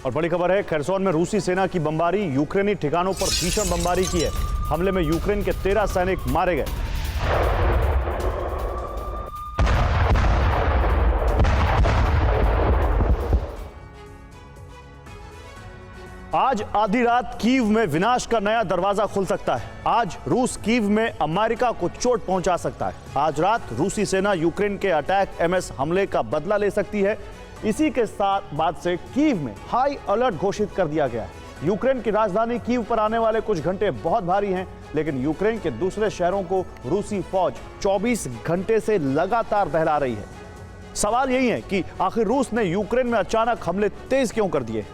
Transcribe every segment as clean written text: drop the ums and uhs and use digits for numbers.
और बड़ी खबर है, खेरसोन में रूसी सेना की बमबारी, यूक्रेनी ठिकानों पर भीषण बमबारी की है। हमले में यूक्रेन के 13 सैनिक मारे गए। आज आधी रात कीव में विनाश का नया दरवाजा खुल सकता है। आज रूस कीव में अमेरिका को चोट पहुंचा सकता है। आज रात रूसी सेना यूक्रेन के अटैक एमएस हमले का बदला ले सकती है। इसी के साथ बाद से कीव में हाई अलर्ट घोषित कर दिया गया है। यूक्रेन की राजधानी कीव पर आने वाले कुछ घंटे बहुत भारी हैं, लेकिन यूक्रेन के दूसरे शहरों को रूसी फौज 24 घंटे से लगातार दहला रही है। सवाल यही है कि आखिर रूस ने यूक्रेन में अचानक हमले तेज क्यों कर दिए।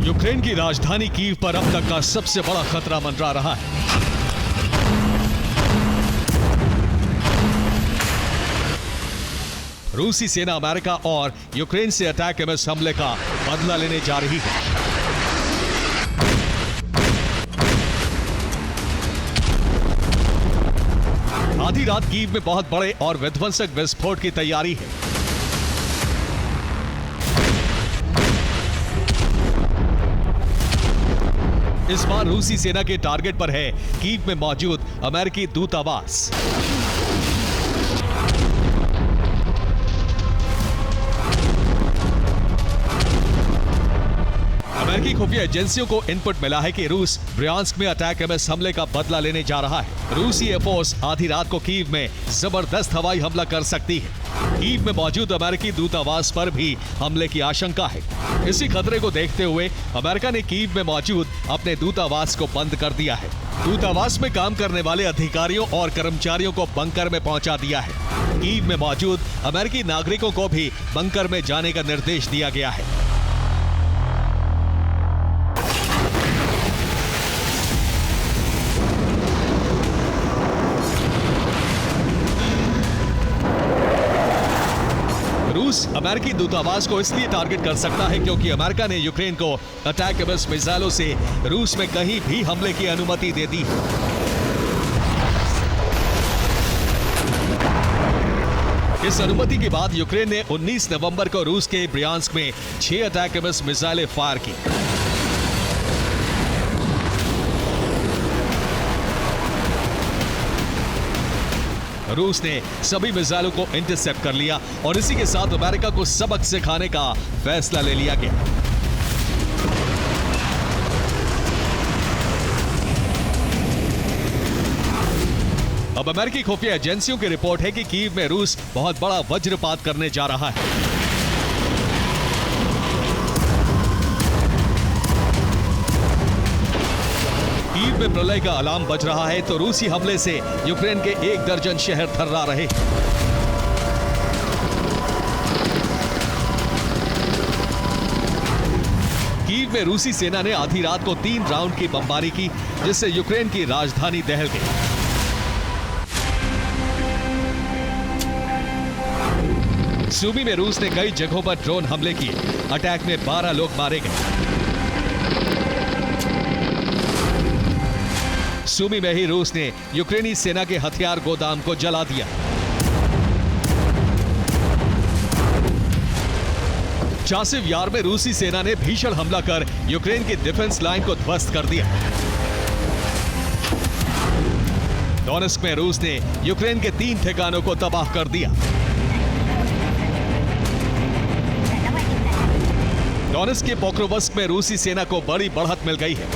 यूक्रेन की राजधानी कीव पर अब तक का सबसे बड़ा खतरा मंडरा रहा है। रूसी सेना अमेरिका और यूक्रेन से अटैक एमएस हमले का बदला लेने जा रही है। आधी रात कीव में बहुत बड़े और विध्वंसक विस्फोट की तैयारी है। इस बार रूसी सेना के टारगेट पर है कीव में मौजूद अमेरिकी दूतावास। अमेरिकी खुफिया एजेंसियों को इनपुट मिला है कि रूस ब्रियांस्क में अटैक एमएस हमले का बदला लेने जा रहा है। रूसी एयरफोर्स आधी रात को कीव में जबरदस्त हवाई हमला कर सकती है। कीव में मौजूद अमेरिकी दूतावास पर भी हमले की आशंका है। इसी खतरे को देखते हुए अमेरिका ने कीव में मौजूद अपने दूतावास को बंद कर दिया है। दूतावास में काम करने वाले अधिकारियों और कर्मचारियों को बंकर में पहुंचा दिया है। कीव में मौजूद अमेरिकी नागरिकों को भी बंकर में जाने का निर्देश दिया गया है। रूस अमेरिकी दूतावास को इसलिए टारगेट कर सकता है क्योंकि अमेरिका ने यूक्रेन को अटैक एमएस मिसाइलों से रूस में कहीं भी हमले की अनुमति दे दी है। इस अनुमति के बाद यूक्रेन ने 19 नवंबर को रूस के ब्रियांस्क में 6 अटैक एमएस मिसाइलें फायर की। रूस ने सभी मिसाइलों को इंटरसेप्ट कर लिया और इसी के साथ अमेरिका को सबक सिखाने का फैसला ले लिया गया। अब अमेरिकी खुफिया एजेंसियों की रिपोर्ट है कि कीव में रूस बहुत बड़ा वज्रपात करने जा रहा है। कीव में प्रलय का अलार्म बज रहा है तो रूसी हमले से यूक्रेन के 1 दर्जन शहर थर्रा रहे। कीव में रूसी सेना ने आधी रात को 3 राउंड की बमबारी की, जिससे यूक्रेन की राजधानी दहल गई। सूमी में रूस ने कई जगहों पर ड्रोन हमले किए। अटैक में 12 लोग मारे गए। सूमी में ही रूस ने यूक्रेनी सेना के हथियार गोदाम को जला दिया। चासिव यार में रूसी सेना ने भीषण हमला कर यूक्रेन की डिफेंस लाइन को ध्वस्त कर दिया। डोनेस्क में रूस ने यूक्रेन के 3 ठिकानों को तबाह कर दिया। डोनेस्क के पोक्रोवस्क में रूसी सेना को बड़ी बढ़त मिल गई है।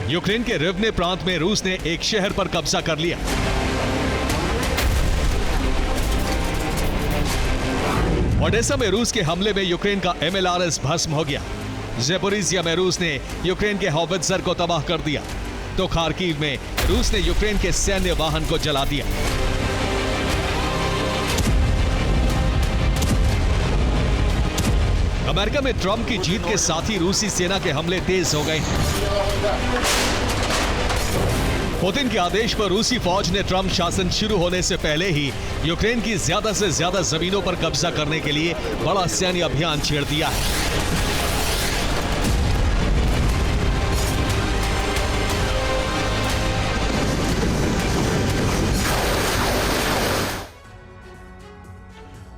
यूक्रेन के रिवने प्रांत में रूस ने एक शहर पर कब्जा कर लिया। ओडेसा में रूस के हमले में यूक्रेन का MLRS भस्म हो गया। ज़ेपोरिज़िया में रूस ने यूक्रेन के हॉवित्ज़र को तबाह कर दिया। तो खार्किव में रूस ने यूक्रेन के सैन्य वाहन को जला दिया। अमेरिका में ट्रंप की जीत के साथ ही रूसी सेना के हमले तेज हो गए। पुतिन के आदेश पर रूसी फौज ने ट्रंप शासन शुरू होने से पहले ही यूक्रेन की ज्यादा से ज्यादा जमीनों पर कब्जा करने के लिए बड़ा सैन्य अभियान छेड़ दिया है।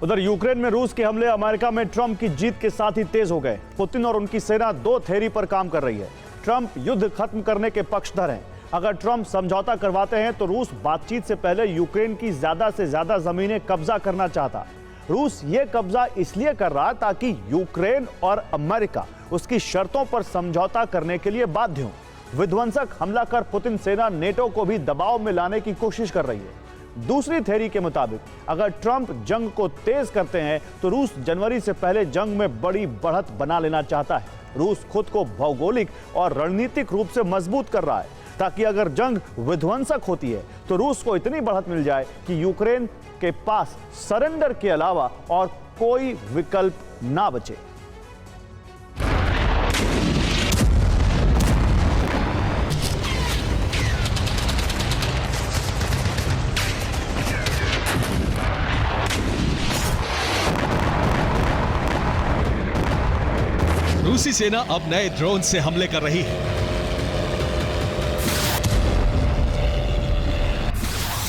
उधर यूक्रेन में रूस के हमले अमेरिका में ट्रंप की जीत के साथ ही तेज हो गए। पुतिन और उनकी सेना दो थ्योरी पर काम कर रही है। ट्रंप युद्ध खत्म करने के पक्षधर हैं। अगर ट्रंप समझौता करवाते हैं तो रूस बातचीत से पहले यूक्रेन की ज्यादा से ज्यादा जमीनें कब्जा करना चाहता। रूस ये कब्जा इसलिए कर रहा ताकि यूक्रेन और अमेरिका उसकी शर्तों पर समझौता करने के लिए बाध्य हों। विध्वंसक हमला कर पुतिन सेना नेटो को भी दबाव में लाने की कोशिश कर रही है। दूसरी थ्योरी के मुताबिक अगर ट्रंप जंग को तेज करते हैं तो रूस जनवरी से पहले जंग में बड़ी बढ़त बना लेना चाहता है। रूस खुद को भौगोलिक और रणनीतिक रूप से मजबूत कर रहा है ताकि अगर जंग विध्वंसक होती है तो रूस को इतनी बढ़त मिल जाए कि यूक्रेन के पास सरेंडर के अलावा और कोई विकल्प ना बचे। रूसी सेना अब नए ड्रोन से हमले कर रही है,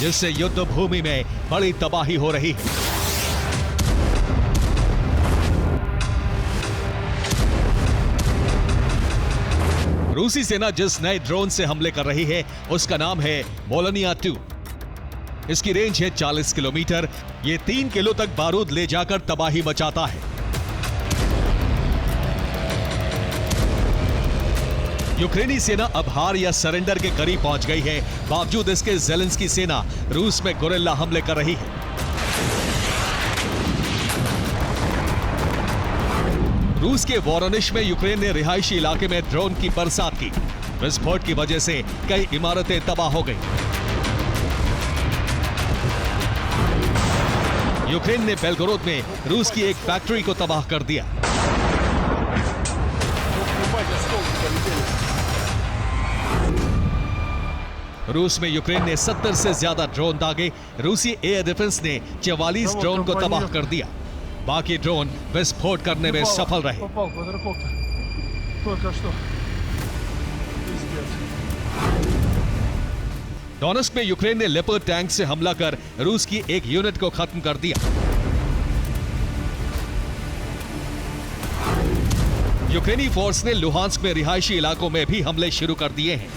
जिससे युद्ध भूमि में बड़ी तबाही हो रही है। रूसी सेना जिस नए ड्रोन से हमले कर रही है उसका नाम है मोलनिया 2। इसकी रेंज है 40 किलोमीटर। ये 3 किलो तक बारूद ले जाकर तबाही मचाता है। यूक्रेनी सेना अब हार या सरेंडर के करीब पहुंच गई है। बावजूद इसके ज़ेलेंस्की सेना रूस में गोरिल्ला हमले कर रही है। रूस के वोरोनिश में यूक्रेन ने रिहायशी इलाके में ड्रोन की बरसात की। विस्फोट की वजह से कई इमारतें तबाह हो गई। यूक्रेन ने बेलगोरोद में रूस की एक फैक्ट्री को तबाह कर दिया। रूस में यूक्रेन ने 70 से ज्यादा ड्रोन दागे। रूसी एयर डिफेंस ने 44 ड्रोन को तबाह कर दिया। बाकी ड्रोन विस्फोट करने में सफल रहे। डोनेस्क में यूक्रेन ने लेपर्ड टैंक से हमला कर रूस की एक यूनिट को खत्म कर दिया। यूक्रेनी फोर्स ने लुहांस्क में रिहायशी इलाकों में भी हमले शुरू कर दिए हैं।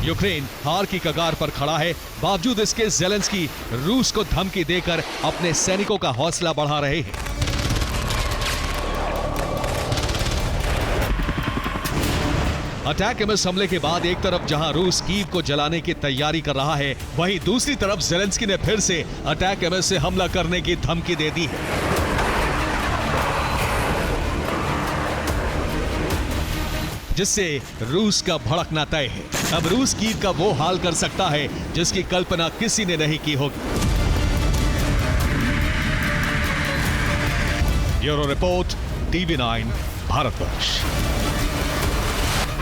यूक्रेन हार की कगार पर खड़ा है। बावजूद इसके ज़ेलेंस्की रूस को धमकी देकर अपने सैनिकों का हौसला बढ़ा रहे हैं। अटैक एमएस हमले के बाद एक तरफ जहां रूस कीव को जलाने की तैयारी कर रहा है, वहीं दूसरी तरफ ज़ेलेंस्की ने फिर से अटैक एमएस से हमला करने की धमकी दे दी है। जिससे रूस का भड़कना तय है। अब रूस कीव का वो हाल कर सकता है जिसकी कल्पना किसी ने नहीं की होगी। Bureau report, TV9 Bharatvarsh.